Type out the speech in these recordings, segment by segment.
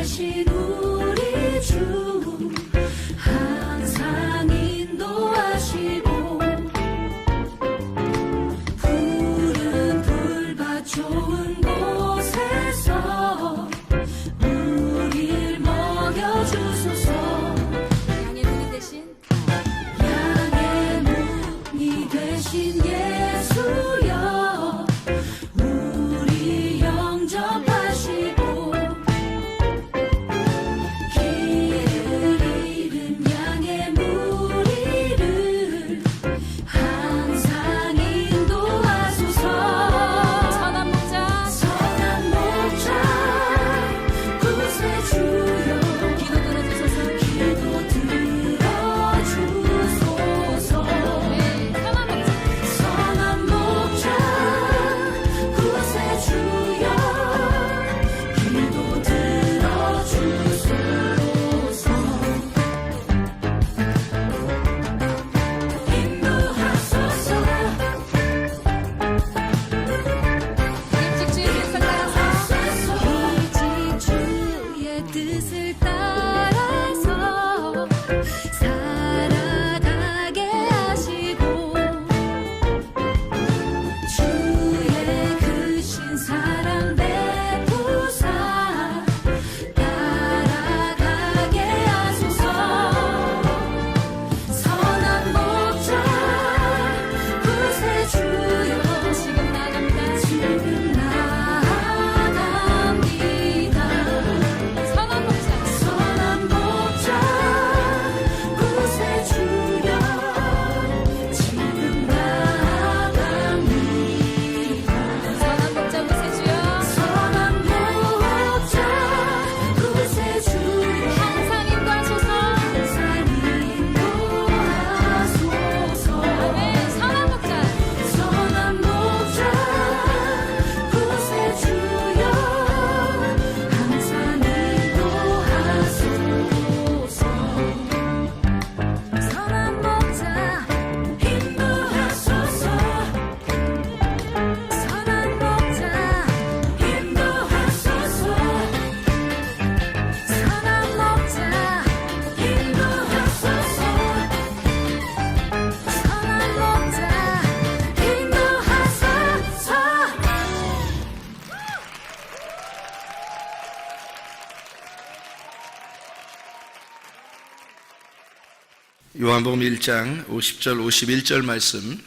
인도하신 우리 주 항상 인도하시고 푸른 풀밭 좋은 곳에서 우릴 먹여주소서. 양의 문이 되신 양의 문이 되신 예수여 우리 영접하시고 길을 잃은 양의 무리를 항상 인도하소서. 선한 목자 선한 목자 구세주여 기도 들어주소서. 기도 들어주소서. 네, 선한 목자 선한 목자 구세주여 기도 들어주소서. 인도하소서. 일찍 주의 뜻을 따라서 살아가게 하시고 주의 크신 사랑 베푸사 따라가게 하소서. 선한 목자 구세주여 지금 나갑니다. 지금 나아갑니다. 선한 목자 선한 목자 구세주여 지금 나아갑니다. 선한 목자 구세주여 선한 목자 구세주여 항상 인도하소서. 항상 인도하소서. 아멘. 선한 목자 선한 목자 구세주여 항상 인도하소서. 선한 목자 인도하소서. 선한 목자 인도하소서. 선한 목자 인도하소서. 선한 목자 인도하소서. 요한복음 1장 50절 51절 말씀.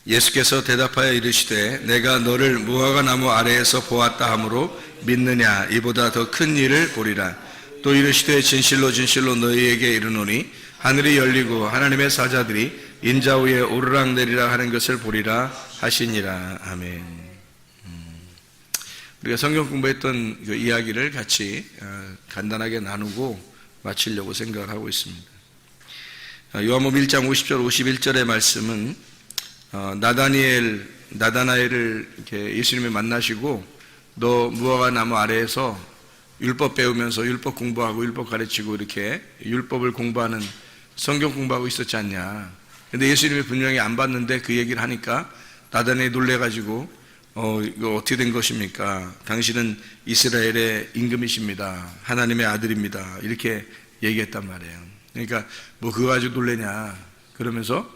예수께서 대답하여 이르시되 내가 너를 무화과 나무 아래에서 보았다 하므로 믿느냐? 이보다 더 큰 일을 보리라. 또 이르시되 진실로 진실로 너희에게 이르노니 하늘이 열리고 하나님의 사자들이 인자 위에 오르락내리락 하는 것을 보리라 하시니라. 아멘. 우리가 성경 공부했던 그 이야기를 같이 간단하게 나누고 마치려고 생각을 하고 있습니다. 요한복음 1장 50절 51절의 말씀은 나다나엘을 이렇게 예수님이 만나시고 너 무화과 나무 아래에서 율법 배우면서 율법 공부하고 율법 가르치고 이렇게 율법을 공부하는 성경 공부하고 있었지 않냐. 근데 예수님이 분명히 안 봤는데 그 얘기를 하니까 나다나엘이 놀래가지고 이거 어떻게 된 것입니까? 당신은 이스라엘의 임금이십니다. 하나님의 아들입니다. 이렇게 얘기했단 말이에요. 그러니까 뭐 그거 가지고 놀래냐 그러면서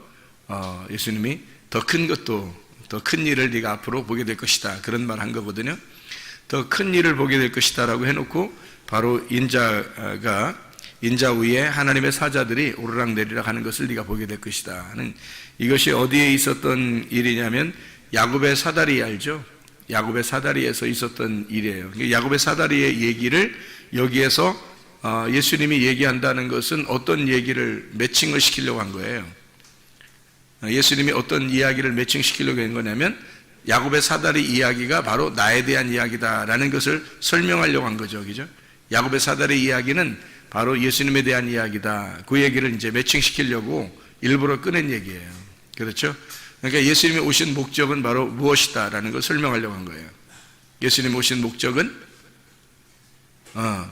예수님이 더 큰 것도 더 큰 일을 네가 앞으로 보게 될 것이다 그런 말 한 거거든요. 더 큰 일을 보게 될 것이다 라고 해놓고 바로 인자 위에 하나님의 사자들이 오르락내리락 하는 것을 네가 보게 될 것이다 하는, 이것이 어디에 있었던 일이냐면 야곱의 사다리 알죠? 야곱의 사다리에서 있었던 일이에요. 야곱의 사다리의 얘기를 여기에서 예수님이 얘기한다는 것은 어떤 얘기를 매칭을 시키려고 한 거예요. 예수님이 어떤 이야기를 매칭시키려고 한 거냐면 야곱의 사다리 이야기가 바로 나에 대한 이야기다라는 것을 설명하려고 한 거죠. 그죠? 야곱의 사다리 이야기는 바로 예수님에 대한 이야기다. 그 얘기를 이제 매칭시키려고 일부러 꺼낸 얘기예요. 그렇죠? 그러니까 예수님이 오신 목적은 바로 무엇이다라는 걸 설명하려고 한 거예요. 예수님 오신 목적은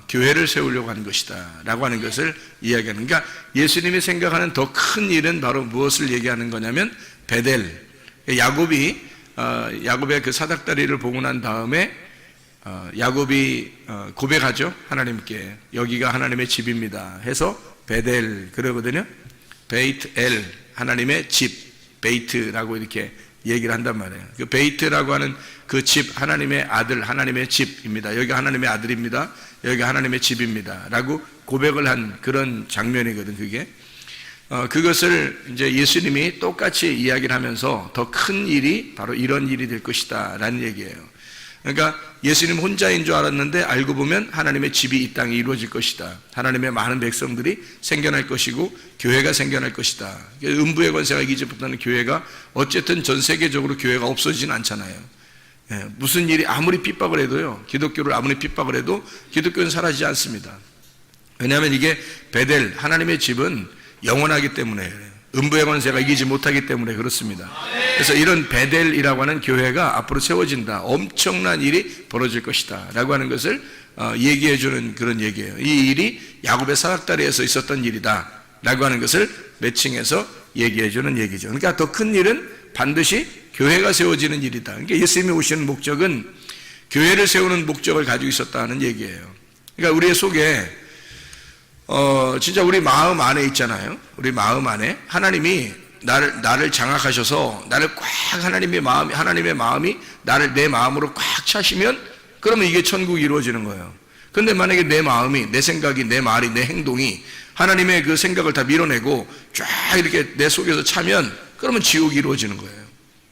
교회를 세우려고 하는 것이다 라고 하는 것을 이야기하는, 그러니까 예수님이 생각하는 더 큰 일은 바로 무엇을 얘기하는 거냐면 베델, 야곱의 그 사닥다리를 보고 난 다음에 야곱이 고백하죠. 하나님께 여기가 하나님의 집입니다 해서 베델 그러거든요. 베이트 엘 하나님의 집 베이트라고 이렇게 얘기를 한단 말이에요. 그 베이트라고 하는 그 집 하나님의 아들 하나님의 집입니다. 여기가 하나님의 아들입니다. 여기가 하나님의 집입니다 라고 고백을 한 그런 장면이거든. 그게 그것을 이제 예수님이 똑같이 이야기를 하면서 더 큰 일이 바로 이런 일이 될 것이다 라는 얘기예요. 그러니까 예수님 혼자인 줄 알았는데 알고 보면 하나님의 집이 이 땅에 이루어질 것이다. 하나님의 많은 백성들이 생겨날 것이고 교회가 생겨날 것이다. 음부의 권세가 이기지부터는 교회가 어쨌든 전 세계적으로 교회가 없어지진 않잖아요. 무슨 일이 아무리 핍박을 해도요, 기독교를 아무리 핍박을 해도 기독교는 사라지지 않습니다. 왜냐하면 이게 베델 하나님의 집은 영원하기 때문에 음부의 권세가 이기지 못하기 때문에 그렇습니다. 그래서 이런 베델이라고 하는 교회가 앞으로 세워진다. 엄청난 일이 벌어질 것이다 라고 하는 것을 얘기해 주는 그런 얘기예요. 이 일이 야곱의 사닥다리에서 있었던 일이다 라고 하는 것을 매칭해서 얘기해 주는 얘기죠. 그러니까 더 큰 일은 반드시 교회가 세워지는 일이다. 그러니까 예수님이 오시는 목적은 교회를 세우는 목적을 가지고 있었다는 얘기예요. 그러니까 우리의 속에 진짜 우리 마음 안에 있잖아요. 우리 마음 안에 하나님이 나를 장악하셔서 나를 꽉 하나님의 마음이 내 마음으로 꽉 차시면 그러면 이게 천국이 이루어지는 거예요. 근데 만약에 내 마음이, 내 생각이, 내 말이, 내 행동이 하나님의 그 생각을 다 밀어내고 쫙 이렇게 내 속에서 차면 그러면 지옥이 이루어지는 거예요.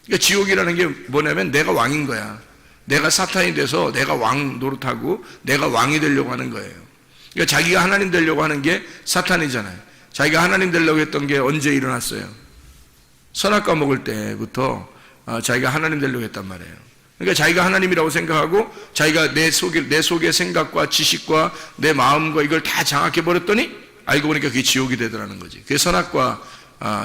그러니까 지옥이라는 게 뭐냐면 내가 왕인 거야. 내가 사탄이 돼서 내가 왕 노릇하고 내가 왕이 되려고 하는 거예요. 그러니까 자기가 하나님 되려고 하는 게 사탄이잖아요. 자기가 하나님 되려고 했던 게 언제 일어났어요? 선악과 먹을 때부터 자기가 하나님 되려고 했단 말이에요. 그러니까 자기가 하나님이라고 생각하고 자기가 내 속의 생각과 지식과 내 마음과 이걸 다 장악해 버렸더니 알고 보니까 그게 지옥이 되더라는 거지. 그게 선악과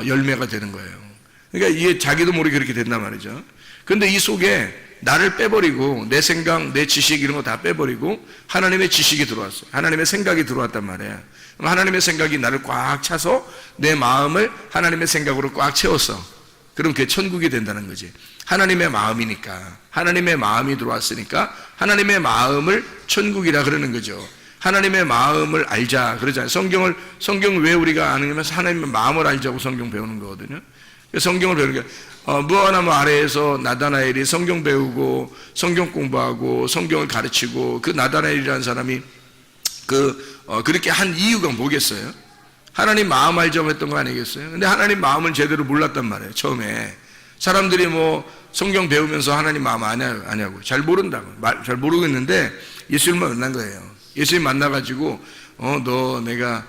열매가 되는 거예요. 그러니까 이게 자기도 모르게 그렇게 된단 말이죠. 근데 이 속에 나를 빼버리고 내 생각, 내 지식 이런 거 다 빼버리고 하나님의 지식이 들어왔어요. 하나님의 생각이 들어왔단 말이에요. 그럼 하나님의 생각이 나를 꽉 차서 내 마음을 하나님의 생각으로 꽉 채웠어. 그럼 그게 천국이 된다는 거지. 하나님의 마음이니까, 하나님의 마음이 들어왔으니까 하나님의 마음을 천국이라 그러는 거죠. 하나님의 마음을 알자 그러잖아요. 성경을 왜 우리가 아느냐면 하나님의 마음을 알자고 성경 배우는 거거든요. 성경을 배우는 게 무화과나무 아래에서 나다나엘이 성경 배우고 성경 공부하고 성경을 가르치고 그 나다나엘이라는 사람이 그렇게 한 이유가 뭐겠어요? 하나님 마음 알자고 했던 거 아니겠어요? 근데 하나님 마음을 제대로 몰랐단 말이에요. 처음에 사람들이 뭐 성경 배우면서 하나님 마음 아냐고 잘 모른다고 잘 모르고 있는데 예수님만 만난 거예요. 예수님 만나가지고 너 내가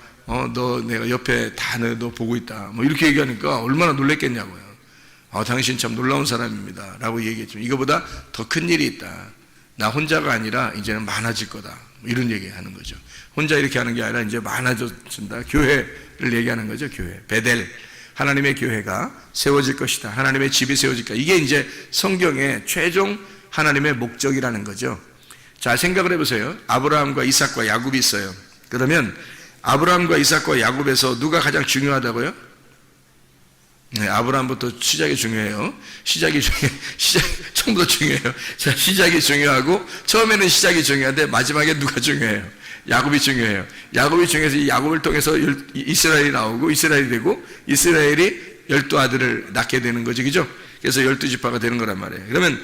옆에 다 너 보고 있다 뭐 이렇게 얘기하니까 얼마나 놀랬겠냐고요. 당신 참 놀라운 사람입니다 라고 얘기했죠. 이거보다 더 큰 일이 있다. 나 혼자가 아니라 이제는 많아질 거다 뭐 이런 얘기하는 거죠. 혼자 이렇게 하는 게 아니라 이제 많아진다. 교회를 얘기하는 거죠. 교회 베델 하나님의 교회가 세워질 것이다. 하나님의 집이 세워질 것이다. 이게 이제 성경의 최종 하나님의 목적이라는 거죠. 자, 생각을 해보세요. 아브라함과 이삭과 야곱이 있어요. 그러면 아브라함과 이삭과 야곱에서 누가 가장 중요하다고요? 네, 아브라함부터 시작이 중요해요. 시작이 처음부터 중요해요. 자, 시작이 중요하고 처음에는 시작이 중요한데 마지막에 누가 중요해요? 야곱이 중요해요. 야곱이 중요해서 이 야곱을 통해서 이스라엘이 나오고 이스라엘이 되고 이스라엘이 12아들을 낳게 되는 거죠. 그죠? 그래서 12지파가 되는 거란 말이에요. 그러면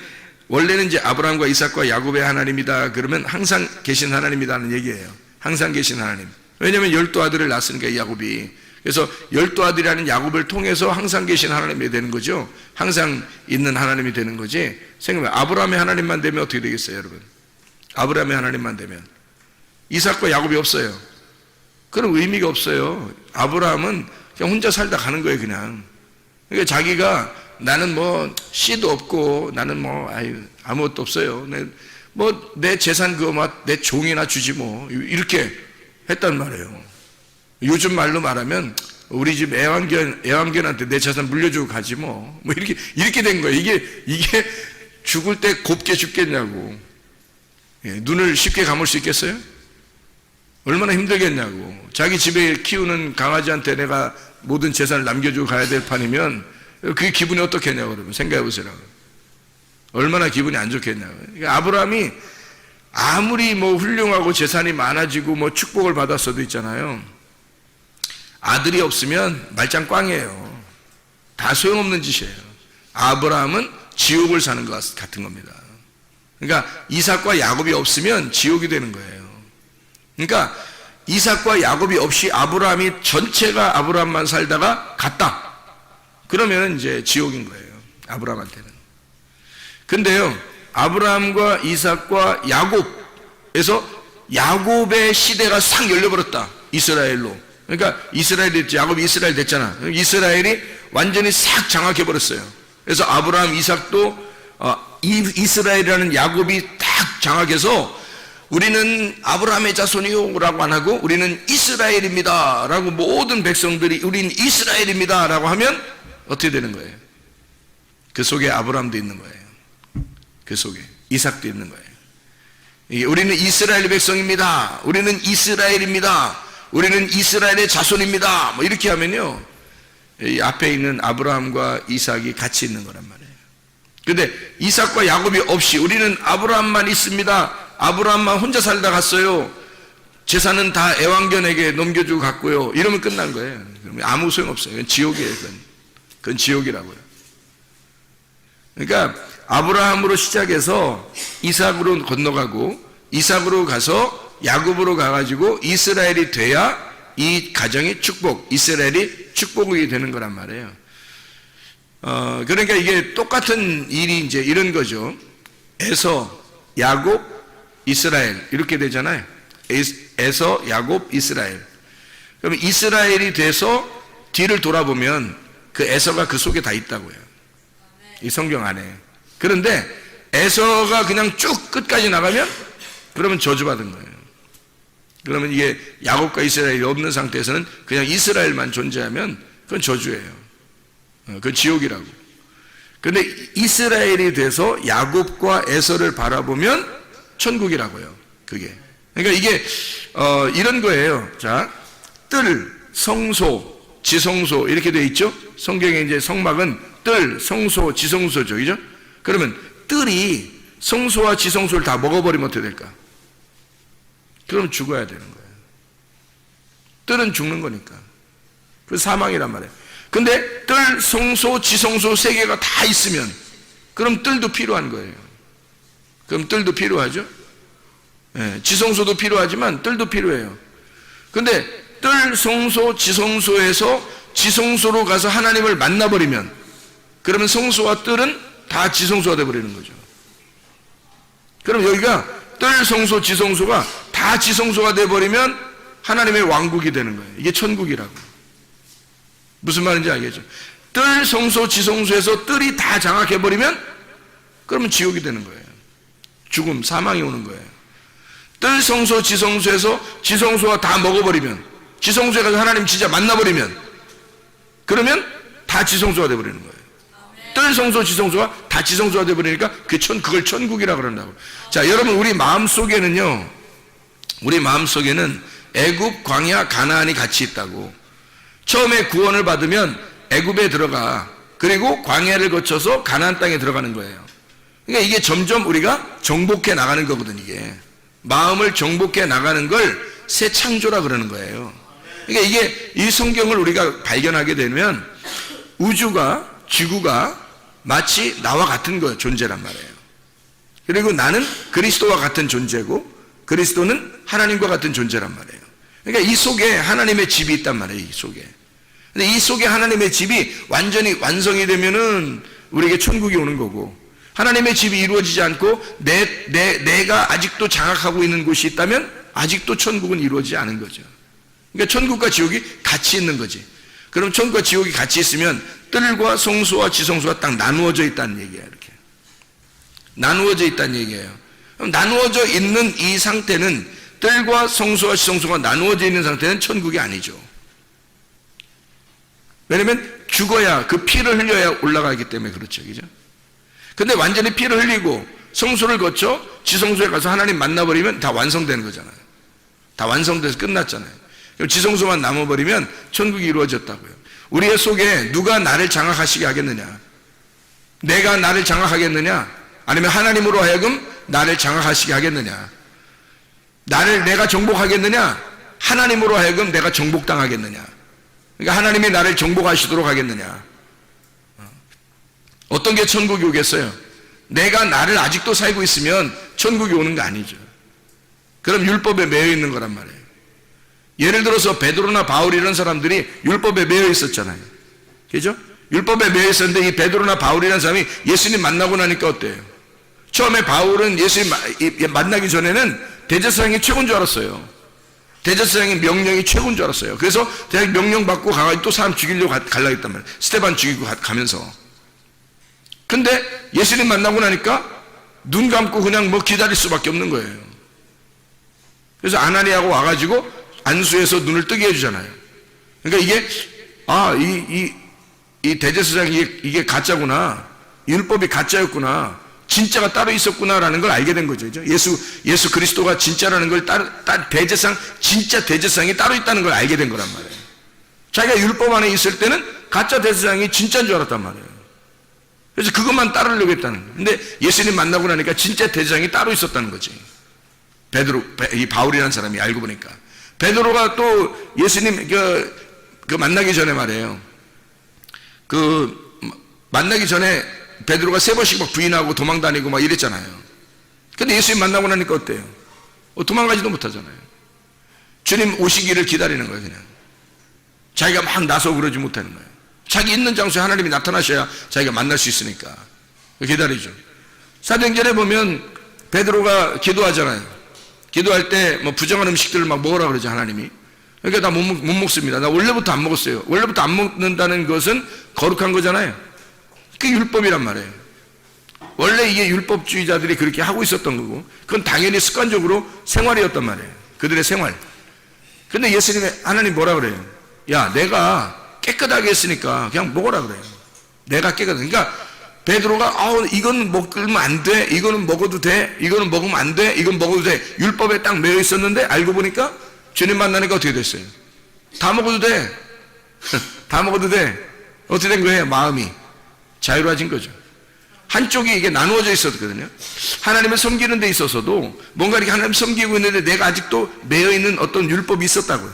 원래는 이제 아브라함과 이삭과 야곱의 하나님이다 그러면 항상 계신 하나님이라는 얘기예요. 항상 계신 하나님. 왜냐하면 12아들을 낳았으니까 이 야곱이. 그래서 12아들이라는 야곱을 통해서 항상 계신 하나님이 되는 거죠. 항상 있는 하나님이 되는 거지. 생각해보면 아브라함의 하나님만 되면 어떻게 되겠어요, 여러분? 아브라함의 하나님만 되면 이삭과 야곱이 없어요. 그런 의미가 없어요. 아브라함은 그냥 혼자 살다 가는 거예요, 그냥. 그러니까 자기가 나는 뭐 씨도 없고 나는 뭐 아무것도 없어요. 내 재산 그거 내 종이나 주지 뭐 이렇게 했단 말이에요. 요즘 말로 말하면 우리 집 애완견한테 내 재산 물려주고 가지 뭐 이렇게 된 거예요. 이게 죽을 때 곱게 죽겠냐고. 눈을 쉽게 감을 수 있겠어요? 얼마나 힘들겠냐고. 자기 집에 키우는 강아지한테 내가 모든 재산을 남겨주고 가야 될 판이면 그게 기분이 어떻겠냐고. 그러면 생각해 보세요. 얼마나 기분이 안 좋겠냐고. 그러니까 아브라함이 아무리 뭐 훌륭하고 재산이 많아지고 뭐 축복을 받았어도 있잖아요. 아들이 없으면 말짱 꽝이에요. 다 소용없는 짓이에요. 아브라함은 지옥을 사는 것 같은 겁니다. 그러니까 이삭과 야곱이 없으면 지옥이 되는 거예요. 그러니까 이삭과 야곱이 없이 아브라함이 전체가 아브라함만 살다가 갔다. 그러면 이제 지옥인 거예요. 아브라함한테는. 근데요, 아브라함과 이삭과 야곱에서 야곱의 시대가 싹 열려버렸다. 이스라엘로. 그러니까 이스라엘이 됐죠. 야곱이 이스라엘 됐잖아. 이스라엘이 완전히 싹 장악해버렸어요. 그래서 아브라함, 이삭도 이스라엘이라는 야곱이 딱 장악해서 우리는 아브라함의 자손이요 라고 안 하고 우리는 이스라엘입니다 라고 모든 백성들이 우리는 이스라엘입니다 라고 하면 어떻게 되는 거예요? 그 속에 아브라함도 있는 거예요. 그 속에 이삭도 있는 거예요. 우리는 이스라엘 백성입니다. 우리는 이스라엘입니다. 우리는 이스라엘의 자손입니다. 뭐 이렇게 하면요, 이 앞에 있는 아브라함과 이삭이 같이 있는 거란 말이에요. 근데 이삭과 야곱이 없이 우리는 아브라함만 있습니다. 아브라함만 혼자 살다 갔어요. 재산은 다 애완견에게 넘겨주고 갔고요. 이러면 끝난 거예요. 그러면 아무 소용없어요. 그건 지옥이에요. 그건 지옥이라고요. 그러니까 아브라함으로 시작해서 이삭으로 건너가고 이삭으로 가서 야곱으로 가가지고 이스라엘이 돼야 이 가정이 축복, 이스라엘이 축복이 되는 거란 말이에요. 그러니까 이게 똑같은 일이 이제 이런 거죠. 에서, 야곱, 이스라엘 이렇게 되잖아요. 에서, 야곱, 이스라엘. 그러면 이스라엘이 돼서 뒤를 돌아보면 그 에서가 그 속에 다 있다고요. 이 성경 안에. 그런데 에서가 그냥 쭉 끝까지 나가면 그러면 저주받은 거예요. 그러면 이게 야곱과 이스라엘이 없는 상태에서는 그냥 이스라엘만 존재하면 그건 저주예요. 그건 지옥이라고. 근데 이스라엘이 돼서 야곱과 에서를 바라보면 천국이라고요. 그게. 그러니까 이게 이런 거예요. 자, 뜰, 성소, 지성소 이렇게 돼 있죠. 성경에 이제 성막은 뜰, 성소, 지성소죠. 그죠? 그러면 뜰이 성소와 지성소를 다 먹어버리면 어떻게 될까? 그럼 죽어야 되는 거예요. 뜰은 죽는 거니까. 그 사망이란 말이에요. 근데 뜰, 성소, 지성소 세 개가 다 있으면 그럼 뜰도 필요한 거예요. 그럼 뜰도 필요하죠. 네, 지성소도 필요하지만 뜰도 필요해요. 근데 뜰, 성소, 지성소에서 지성소로 가서 하나님을 만나버리면 그러면 성소와 뜰은 다 지성소가 돼버리는 거죠. 그럼 여기가 뜰, 성소, 지성소가 다 지성소가 돼버리면 하나님의 왕국이 되는 거예요. 이게 천국이라고. 무슨 말인지 알겠죠? 뜰, 성소, 지성소에서 뜰이 다 장악해버리면 그러면 지옥이 되는 거예요. 죽음, 사망이 오는 거예요. 뜰, 성소, 지성소에서 지성소가 다 먹어버리면, 지성소에 가서 하나님 진짜 만나버리면 그러면 다 지성소가 돼버리는 거예요. 뜰, 성소, 지성소가 다 지성소가 돼버리니까 그걸 천국이라 그런다고. 자, 여러분, 우리 마음속에는요, 우리 마음속에는 애굽, 광야, 가나안이 같이 있다고. 처음에 구원을 받으면 애굽에 들어가, 그리고 광야를 거쳐서 가나안 땅에 들어가는 거예요. 그러니까 이게 점점 우리가 정복해 나가는 거거든. 이게 마음을 정복해 나가는 걸 새 창조라 그러는 거예요. 그러니까 이게 이 성경을 우리가 발견하게 되면 우주가, 지구가 마치 나와 같은 거예요. 존재란 말이에요. 그리고 나는 그리스도와 같은 존재고 그리스도는 하나님과 같은 존재란 말이에요. 그러니까 이 속에 하나님의 집이 있단 말이에요. 이 속에. 근데 이 속에 하나님의 집이 완전히 완성이 되면은 우리에게 천국이 오는 거고, 하나님의 집이 이루어지지 않고 내가 아직도 장악하고 있는 곳이 있다면 아직도 천국은 이루어지지 않은 거죠. 그러니까 천국과 지옥이 같이 있는 거지. 그럼 천국과 지옥이 같이 있으면 뜰과 성소와 지성소가 딱 나누어져 있다는 얘기예요. 이렇게 나누어져 있다는 얘기예요. 그럼 나누어져 있는 이 상태는, 뜰과 성소와 지성소가 나누어져 있는 상태는 천국이 아니죠. 왜냐면 죽어야, 그 피를 흘려야 올라가기 때문에 그렇죠. 그죠? 근데 완전히 피를 흘리고 성소를 거쳐 지성소에 가서 하나님 만나버리면 다 완성되는 거잖아요. 다 완성돼서 끝났잖아요. 그럼 지성소만 남아버리면 천국이 이루어졌다고요. 우리의 속에 누가 나를 장악하시게 하겠느냐? 내가 나를 장악하겠느냐? 아니면 하나님으로 하여금 나를 장악하시게 하겠느냐? 내가 정복하겠느냐? 하나님으로 하여금 내가 정복당하겠느냐? 그러니까 하나님이 나를 정복하시도록 하겠느냐? 어떤 게 천국이 오겠어요? 내가 나를 아직도 살고 있으면 천국이 오는 거 아니죠. 그럼 율법에 매여 있는 거란 말이에요. 예를 들어서 베드로나 바울 이런 사람들이 율법에 매여 있었잖아요. 그죠? 율법에 매여 있었는데 이 베드로나 바울이라는 사람이 예수님 만나고 나니까 어때요? 처음에 바울은 예수님 만나기 전에는 대제사장이 최고인 줄 알았어요. 대제사장의 명령이 최고인 줄 알았어요. 그래서 대학 명령 받고 가가지고 또 사람 죽이려고 가려고 했단 말이에요. 스테반 죽이고 가면서. 근데 예수님 만나고 나니까 눈 감고 그냥 뭐 기다릴 수밖에 없는 거예요. 그래서 아나니아가 와가지고 안수해서 눈을 뜨게 해주잖아요. 그러니까 이게 이 대제사장이 이게 가짜구나, 율법이 가짜였구나, 진짜가 따로 있었구나라는 걸 알게 된 거죠. 예수 그리스도가 진짜라는 걸 진짜 대제사장이 따로 있다는 걸 알게 된 거란 말이에요. 자기가 율법 안에 있을 때는 가짜 대제사장이 진짜인 줄 알았단 말이에요. 그래서 그것만 따르려고 했다는 거예요. 근데 예수님 만나고 나니까 진짜 대제사장이 따로 있었다는 거지. 이 바울이라는 사람이 알고 보니까. 베드로가 또 예수님 그 만나기 전에 말이에요. 만나기 전에 베드로가 3번씩 막 부인하고 도망다니고 막 이랬잖아요. 근데 예수님 만나고 나니까 어때요? 도망가지도 못하잖아요. 주님 오시기를 기다리는 거예요, 그냥. 자기가 막 나서 그러지 못하는 거예요. 자기 있는 장소에 하나님이 나타나셔야 자기가 만날 수 있으니까. 기다리죠. 사도행전에 보면 베드로가 기도하잖아요. 기도할 때 뭐 부정한 음식들을 막 먹으라 그러죠, 하나님이. 그러니까 나 못 먹습니다. 나 원래부터 안 먹었어요. 원래부터 안 먹는다는 것은 거룩한 거잖아요. 그게 율법이란 말이에요. 원래 이게 율법주의자들이 그렇게 하고 있었던 거고, 그건 당연히 습관적으로 생활이었단 말이에요. 그들의 생활. 근데 예수님이, 하나님 뭐라 그래요? 야, 내가 깨끗하게 했으니까 그냥 먹어라 그래요. 내가 깨끗하게. 그러니까 베드로가 이건 먹으면 안 돼, 이거는 먹어도 돼, 이거는 먹으면 안 돼, 이건 먹어도 돼, 율법에 딱 매여 있었는데 알고 보니까 주님 만나니까 어떻게 됐어요? 다 먹어도 돼. 다 먹어도 돼. 어떻게 된 거예요? 마음이 자유로워진 거죠. 한쪽이 이게 나누어져 있었거든요. 하나님을 섬기는 데 있어서도 뭔가 이렇게 하나님 섬기고 있는데 내가 아직도 매여 있는 어떤 율법이 있었다고요.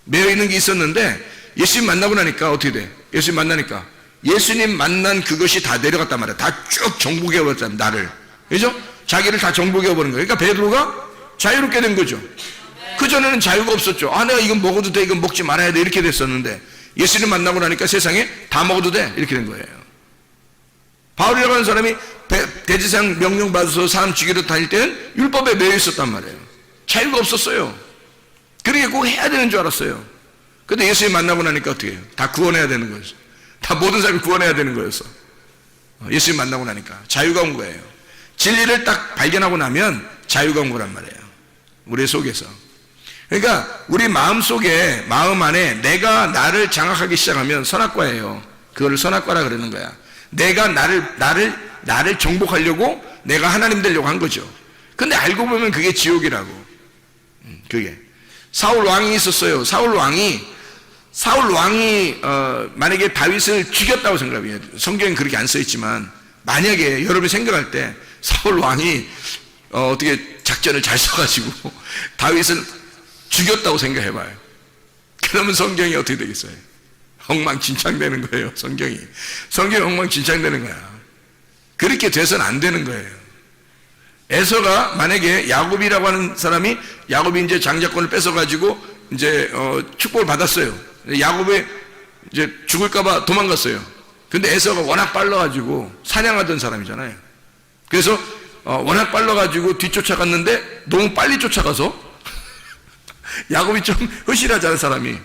매여 있는 게 있었는데 예수님 만나고 나니까 어떻게 돼? 예수님 만나니까 예수님 만난 그것이 다 내려갔단 말이야. 다 쭉 정복해 버렸잖아, 나를. 그죠? 자기를 다 정복해 버린 거예요. 그러니까 베드로가 자유롭게 된 거죠. 그전에는 자유가 없었죠. 내가 이건 먹어도 돼, 이건 먹지 말아야 돼, 이렇게 됐었는데 예수님 만나고 나니까 세상에 다 먹어도 돼, 이렇게 된 거예요. 바울이라고 하는 사람이 대제사장 명령 받아서 사람 죽이러 다닐 때는 율법에 매여 있었단 말이에요. 자유가 없었어요. 그러게 꼭 해야 되는 줄 알았어요. 근데 예수님 만나고 나니까 어떻게 해요? 다 구원해야 되는 거였어. 다 모든 사람을 구원해야 되는 거였어. 예수님 만나고 나니까 자유가 온 거예요. 진리를 딱 발견하고 나면 자유가 온 거란 말이에요. 우리 속에서. 그러니까 우리 마음 속에, 마음 안에 내가 나를 장악하기 시작하면 선악과예요. 그거를 선악과라 그러는 거야. 내가 나를 정복하려고 내가 하나님 되려고 한 거죠. 근데 알고 보면 그게 지옥이라고. 그게. 사울 왕이 있었어요. 사울 왕이 만약에 다윗을 죽였다고 생각해요. 성경엔 그렇게 안 써있지만 만약에 여러분이 생각할 때 사울 왕이 어떻게 작전을 잘 써가지고 다윗을 죽였다고 생각해봐요. 그러면 성경이 어떻게 되겠어요? 엉망진창되는 거예요. 성경이 엉망진창되는 거야. 그렇게 돼서는 안 되는 거예요. 에서가 만약에 야곱이라고 하는 사람이, 야곱이 이제 장자권을 뺏어가지고 이제 축복을 받았어요. 야곱이 이제 죽을까봐 도망갔어요. 근데 에서가 워낙 빨라가지고 사냥하던 사람이잖아요. 그래서 워낙 빨라가지고 뒤쫓아갔는데 너무 빨리 쫓아가서 야곱이 좀 허실하잖아요, 사람이.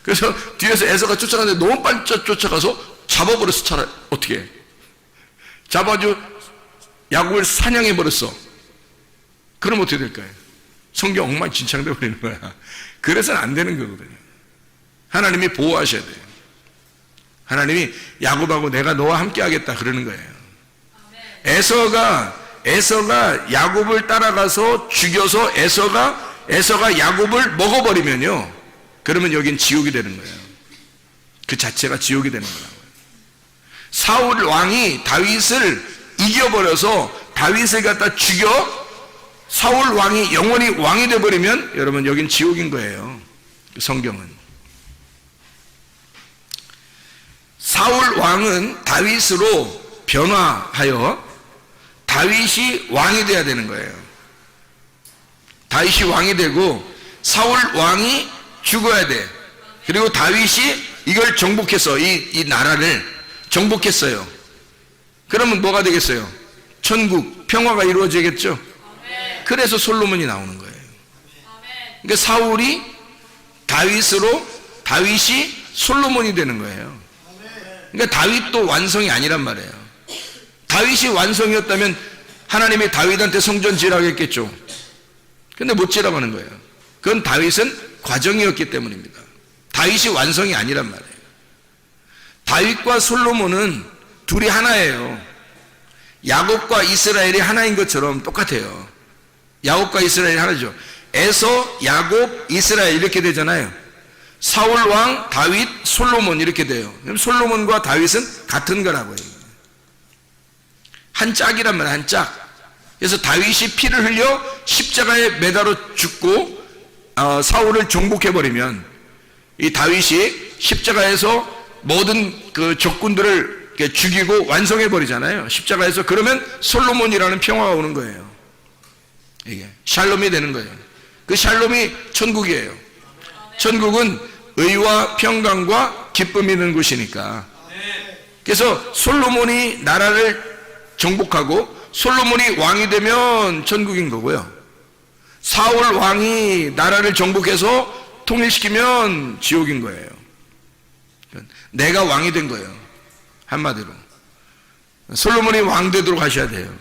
그래서 뒤에서 에서가 쫓아가는데 너무 빨리 쫓아가서 잡아버렸어. 차라리 어떻게 해? 잡아가지고 야곱을 사냥해버렸어. 그럼 어떻게 될까요? 성경 엉망진창돼 버리는 거야. 그래서는 안 되는 거거든요. 하나님이 보호하셔야 돼요. 하나님이 야곱하고 내가 너와 함께 하겠다 그러는 거예요. 에서가 야곱을 따라가서 죽여서 에서가 야곱을 먹어버리면요, 그러면 여긴 지옥이 되는 거예요. 그 자체가 지옥이 되는 거라고요. 사울 왕이 다윗을 이겨버려서 다윗을 갖다 죽여 사울 왕이 영원히 왕이 되어버리면 여러분 여긴 지옥인 거예요. 성경은. 사울 왕은 다윗으로 변화하여 다윗이 왕이 돼야 되는 거예요. 다윗이 왕이 되고 사울 왕이 죽어야 돼. 그리고 다윗이 이걸 정복해서 이 나라를 정복했어요. 그러면 뭐가 되겠어요? 천국, 평화가 이루어지겠죠? 그래서 솔로몬이 나오는 거예요. 그러니까 사울이 다윗으로 다윗이 솔로몬이 되는 거예요. 그러니까 다윗도 완성이 아니란 말이에요. 다윗이 완성이었다면 하나님이 다윗한테 성전 지으라고 했겠죠. 근데 못 지으라고 하는 거예요. 그건 다윗은 과정이었기 때문입니다. 다윗이 완성이 아니란 말이에요. 다윗과 솔로몬은 둘이 하나예요. 야곱과 이스라엘이 하나인 것처럼 똑같아요. 야곱과 이스라엘이 하나죠. 에서, 야곱, 이스라엘 이렇게 되잖아요. 사울 왕, 다윗, 솔로몬 이렇게 돼요. 그럼 솔로몬과 다윗은 같은 거라고요. 한 짝이란 말이에요. 한 짝. 그래서 다윗이 피를 흘려 십자가에 매달아 죽고 사울을 정복해버리면 이 다윗이 십자가에서 모든 그 적군들을 죽이고 완성해버리잖아요. 십자가에서. 그러면 솔로몬이라는 평화가 오는 거예요. 이게 샬롬이 되는 거예요. 그 샬롬이 천국이에요. 천국은 의와 평강과 기쁨이 있는 곳이니까. 그래서 솔로몬이 나라를 정복하고 솔로몬이 왕이 되면 천국인 거고요. 사울 왕이 나라를 정복해서 통일시키면 지옥인 거예요. 내가 왕이 된 거예요. 한마디로 솔로몬이 왕 되도록 하셔야 돼요.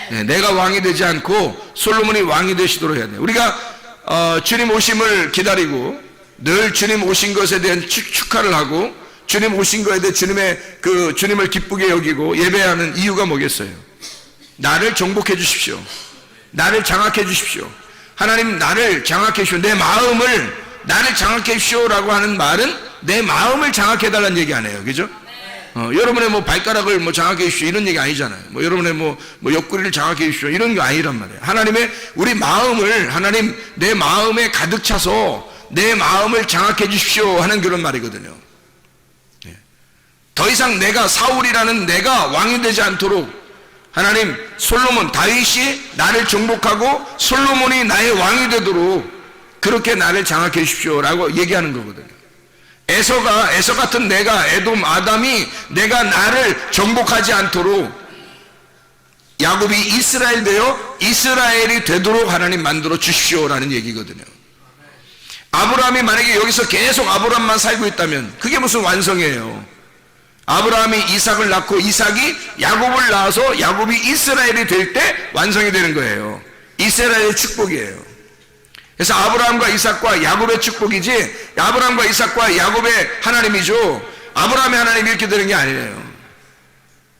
네, 내가 왕이 되지 않고 솔로몬이 왕이 되시도록 해야 돼요. 우리가 주님 오심을 기다리고 늘 주님 오신 것에 대한 축하를 하고 주님 오신 것에 대해 주님을 기쁘게 여기고 예배하는 이유가 뭐겠어요? 나를 정복해 주십시오. 나를 장악해 주십시오. 하나님 나를 장악해 주십시오. 내 마음을 나를 장악해 주십시오라고 하는 말은 내 마음을 장악해 달라는 얘기 아니에요. 그죠? 여러분의 뭐 발가락을 뭐 장악해 주십시오 이런 얘기 아니잖아요. 뭐 여러분의 뭐 옆구리를 장악해 주십시오 이런 거 아니란 말이에요. 하나님의 우리 마음을 하나님 내 마음에 가득 차서 내 마음을 장악해 주십시오 하는 그런 말이거든요. 더 이상 내가 사울이라는 내가 왕이 되지 않도록 하나님 솔로몬 다윗이 나를 정복하고 솔로몬이 나의 왕이 되도록 그렇게 나를 장악해 주십시오 라고 얘기하는 거거든요. 에서 같은 내가 에돔 아담이 내가 나를 정복하지 않도록 야곱이 이스라엘 되어 이스라엘이 되도록 하나님 만들어 주십시오라는 얘기거든요. 아브라함이 만약에 여기서 계속 아브라함만 살고 있다면 그게 무슨 완성이에요. 아브라함이 이삭을 낳고 이삭이 야곱을 낳아서 야곱이 이스라엘이 될 때 완성이 되는 거예요. 이스라엘의 축복이에요. 그래서 아브라함과 이삭과 야곱의 축복이지 아브라함과 이삭과 야곱의 하나님이죠. 아브라함의 하나님이 이렇게 되는 게 아니에요.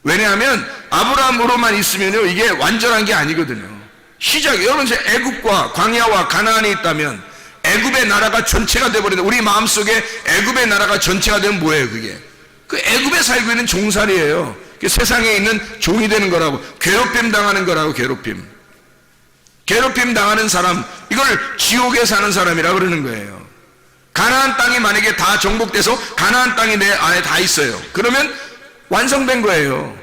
왜냐하면 아브라함으로만 있으면요 이게 완전한 게 아니거든요. 시작이 여러분 애굽과 광야와 가나안이 있다면 애굽의 나라가 전체가 돼버린다. 우리 마음속에 애굽의 나라가 전체가 되면 뭐예요 그게? 그 애굽에 살고 있는 종살이에요. 그 세상에 있는 종이 되는 거라고. 괴롭힘 당하는 거라고. 괴롭힘 당하는 사람, 이걸 지옥에 사는 사람이라고 그러는 거예요. 가나안 땅이 만약에 다 정복돼서 가나안 땅이 내 안에 다 있어요. 그러면 완성된 거예요.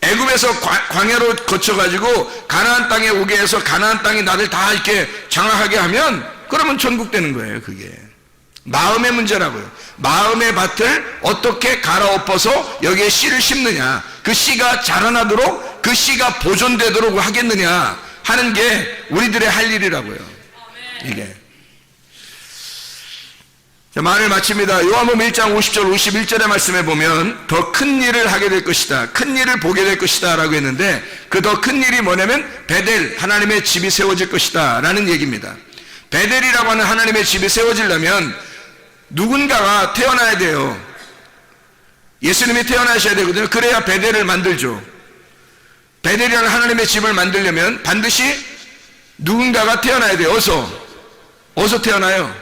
애굽에서 광야로 거쳐가지고 가나안 땅에 오게 해서 가나안 땅이 나를 다 이렇게 장악하게 하면 그러면 천국 되는 거예요. 그게 마음의 문제라고요. 마음의 밭을 어떻게 갈아엎어서 여기에 씨를 심느냐, 그 씨가 자라나도록 그 씨가 보존되도록 하겠느냐 하는 게 우리들의 할 일이라고요. 이게. 자, 말을 마칩니다. 요한복음 1장 50절 51절의 말씀에 보면 더 큰 일을 하게 될 것이다, 큰 일을 보게 될 것이다 라고 했는데 그 더 큰 일이 뭐냐면 베델, 하나님의 집이 세워질 것이다 라는 얘기입니다. 베델이라고 하는 하나님의 집이 세워지려면 누군가가 태어나야 돼요. 예수님이 태어나셔야 되거든요. 그래야 베델을 만들죠. 베델이라는 하나님의 집을 만들려면 반드시 누군가가 태어나야 돼요. 어서 태어나요?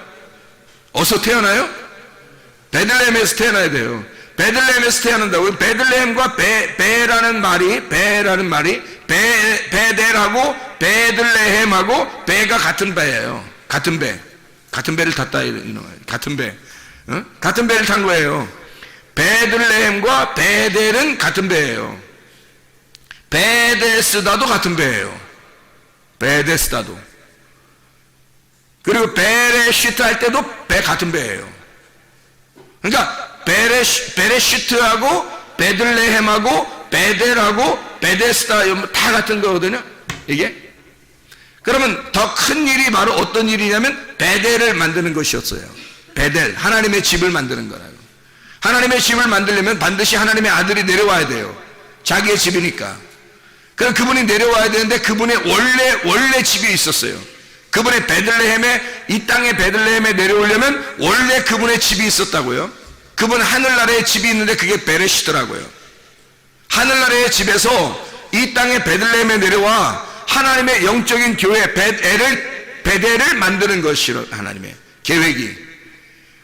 베들레헴에서 태어나야 돼요. 베들레헴에서 태어난다고. 베들레헴과 베라는 말이 베델하고 베들레헴하고 배가 같은 배예요. 같은 배를 탔다 이런 거예요. 같은 배, 같은 배를 탄 거예요. 베들레헴과 베델은 같은 배예요. 베데스다도 같은 배예요. 베데스다도. 그리고 베레시트 할 때도 배 같은 배예요. 그러니까 베레시트하고 베들레헴하고 베델하고 베데스다 다 같은 거거든요. 이게. 그러면 더 큰 일이 바로 어떤 일이냐면 베델을 만드는 것이었어요. 베델, 하나님의 집을 만드는 거라고. 하나님의 집을 만들려면 반드시 하나님의 아들이 내려와야 돼요. 자기의 집이니까. 그럼 그분이 내려와야 되는데 그분의 원래 집이 있었어요. 그분의 베들레헴에, 이 땅의 베들레헴에 내려오려면 원래 그분의 집이 있었다고요. 그분 하늘나라에 집이 있는데 그게 베레시더라고요. 하늘나라의 집에서 이 땅의 베들레헴에 내려와 하나님의 영적인 교회 베델을 만드는 것이로 하나님의 계획이.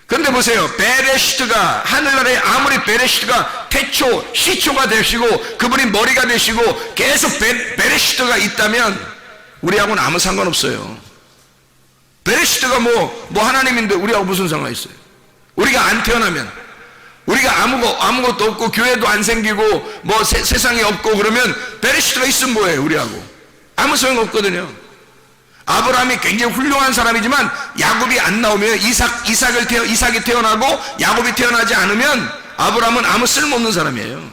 그런데 보세요. 베레시트가 하늘나라에 아무리 베레시트가 태초 시초가 되시고 그분이 머리가 되시고 계속 베레시트가 있다면 우리하고는 아무 상관없어요. 베레시트가 뭐 하나님인데 우리하고 무슨 상관이 있어요? 우리가 안 태어나면, 우리가 아무것도 없고 교회도 안 생기고 뭐 세상이 없고 그러면 베레시트가 있으면 뭐예요? 우리하고 아무 소용 없거든요. 아브라함이 굉장히 훌륭한 사람이지만 야곱이 안 나오면 이삭이 태어나고 야곱이 태어나지 않으면 아브라함은 아무 쓸모없는 사람이에요.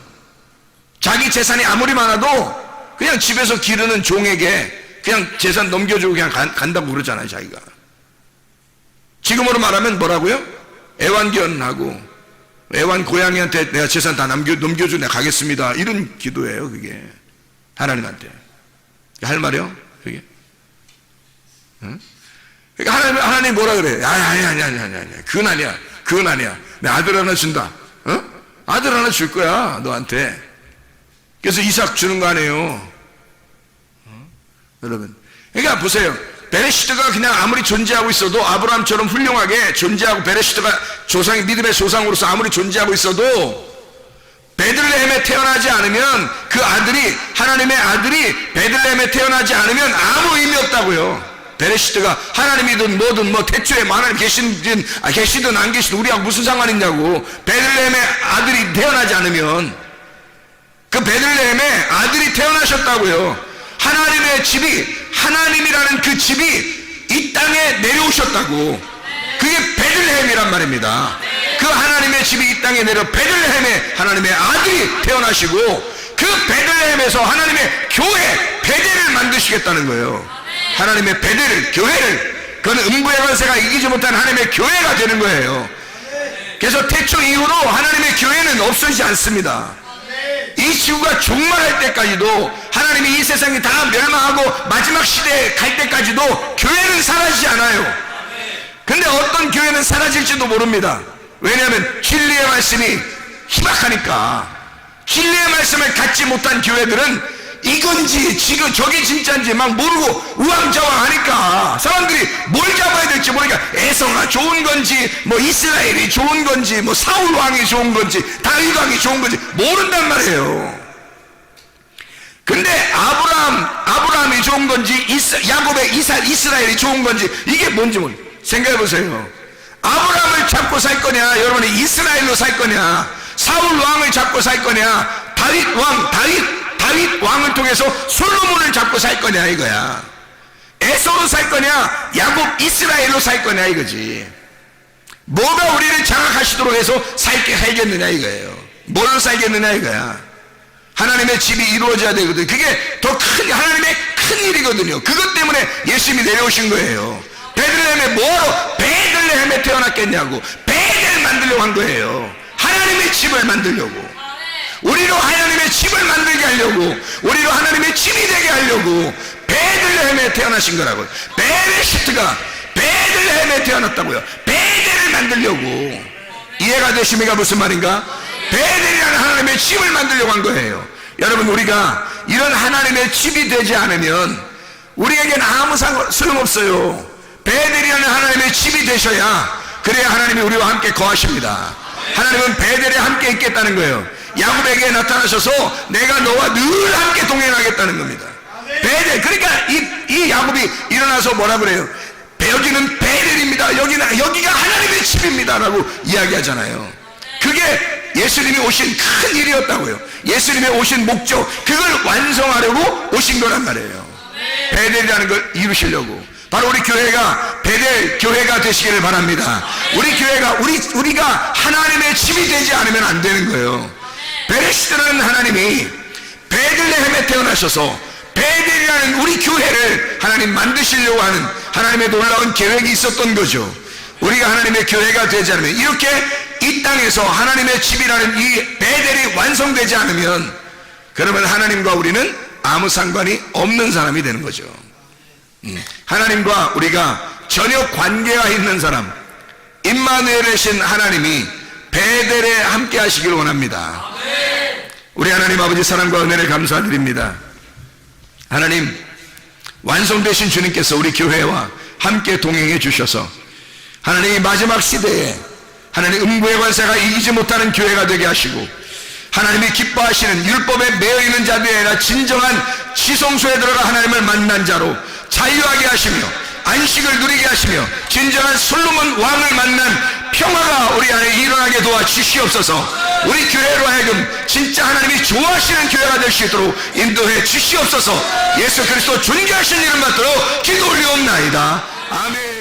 자기 재산이 아무리 많아도 그냥 집에서 기르는 종에게 그냥 재산 넘겨주고 그냥 간다고 그러잖아요. 자기가. 지금으로 말하면 뭐라고요? 애완견하고 애완 고양이한테 내가 재산 다 넘겨주고 내가 가겠습니다. 이런 기도예요. 그게 하나님한테 할 말이요. 그게. 응? 그러니까 하나님 뭐라 그래? 아니. 그건 아니야. 내 아들 하나 준다. 아들 하나 줄 거야, 너한테. 그래서 이삭 주는 거 아니에요. 여러분. 그러니까 보세요. 베레시트가 그냥 아무리 존재하고 있어도 아브라함처럼 훌륭하게 존재하고 베레시트가 믿음의 조상으로서 아무리 존재하고 있어도 베들레헴에 태어나지 않으면 하나님의 아들이 베들레헴에 태어나지 않으면 아무 의미 없다고요. 베레시트가 하나님이든 뭐든 태초에 하나님 계시든 안 계시든 우리하고 무슨 상관 있냐고. 베들레헴에 아들이 태어나지 않으면 그 베들레헴에 아들이 태어나셨다고요. 하나님의 집이, 하나님이라는 그 집이 이 땅에 내려오셨다고. 그게 베들레헴이란 말입니다. 그 하나님의 집이 이 땅에 내려 베들레헴에 하나님의 아들이 태어나시고 그 베들레헴에서 하나님의 교회 베델을 만드시겠다는 거예요. 하나님의 베델을, 교회를, 그건 음부의 권세가 이기지 못한 하나님의 교회가 되는 거예요. 그래서 태초 이후로 하나님의 교회는 없어지지 않습니다. 이 지구가 종말할 때까지도, 하나님이 이 세상이 다 멸망하고 마지막 시대에 갈 때까지도 교회는 사라지지 않아요. 근데 어떤 교회는 사라질지도 모릅니다. 왜냐하면 진리의 말씀이 희박하니까. 진리의 말씀을 갖지 못한 교회들은 이건지 지금 저게 진짜인지 막 모르고 우왕좌왕하니까 사람들이 뭘 잡아야 될지 모르니까 에서가 좋은 건지 이스라엘이 좋은 건지 사울 왕이 좋은 건지 다윗 왕이 좋은 건지 모른단 말이에요. 근데 아브라함이 좋은 건지 야곱의 이스라엘이 좋은 건지 이게 뭔지 생각해 보세요. 아브라함을 잡고 살 거냐, 여러분이 이스라엘로 살 거냐, 사울 왕을 잡고 살 거냐, 다윗 왕을 통해서 솔로몬을 잡고 살 거냐 이거야. 에서로 살 거냐, 야곱 이스라엘로 살 거냐 이거지. 뭐가 우리를 장악하시도록 해서 살겠느냐 이거예요. 뭘로 살겠느냐 이거야. 하나님의 집이 이루어져야 되거든. 그게 더 큰 하나님의 큰 일이거든요. 그것 때문에 예수님이 내려오신 거예요. 베들레헴에 뭐하러 베들레헴에 태어났겠냐고. 베델 만들려고 한 거예요. 하나님의 집을 만들려고. 우리로 하나님의 집을 만들게 하려고, 우리로 하나님의 집이 되게 하려고 베들레헴에 태어나신 거라고요. 베레시트가 베들레헴에 태어났다고요. 베델을 만들려고. 이해가 되십니까? 무슨 말인가? 베델이라는 하나님의 집을 만들려고 한 거예요. 여러분, 우리가 이런 하나님의 집이 되지 않으면 우리에게는 아무 소용없어요. 베델이라는 하나님의 집이 되셔야, 그래야 하나님이 우리와 함께 거하십니다. 하나님은 베델에 함께 있겠다는 거예요. 야곱에게 나타나셔서 내가 너와 늘 함께 동행하겠다는 겁니다. 베델. 그러니까 이 야곱이 일어나서 뭐라 그래요? 여기는 베델입니다. 여기가 하나님의 집입니다라고 이야기하잖아요. 그게 예수님이 오신 큰 일이었다고요. 예수님의 오신 목적, 그걸 완성하려고 오신 거란 말이에요. 베델이라는 걸 이루시려고. 바로 우리 교회가 베델 교회가 되시기를 바랍니다. 우리 교회가 우리가 하나님의 집이 되지 않으면 안 되는 거예요. 베레시드라는 하나님이 베들레헴에 태어나셔서 베델이라는 우리 교회를 하나님 만드시려고 하는 하나님의 놀라운 계획이 있었던 거죠. 우리가 하나님의 교회가 되지 않으면, 이렇게 이 땅에서 하나님의 집이라는 이 베델이 완성되지 않으면, 그러면 하나님과 우리는 아무 상관이 없는 사람이 되는 거죠. 하나님과 우리가 전혀 관계가 있는 사람, 임마누엘이신 하나님이 베델에 함께 하시기를 원합니다. 우리 하나님 아버지 사랑과 은혜를 감사드립니다. 하나님, 완성되신 주님께서 우리 교회와 함께 동행해 주셔서 하나님 마지막 시대에 하나님 음부의 관세가 이기지 못하는 교회가 되게 하시고, 하나님이 기뻐하시는 율법에 매여 있는 자들이 아니라 진정한 지성소에 들어가 하나님을 만난 자로 자유하게 하시며 안식을 누리게 하시며 진정한 솔로몬 왕을 만난 평화가 우리 안에 일어나게 도와주시옵소서. 우리 교회로 하여금 진짜 하나님이 좋아하시는 교회가 될 수 있도록 인도해 주시옵소서. 예수 그리스도 존귀하신 이름 받들어 기도 올리옵나이다. 아멘.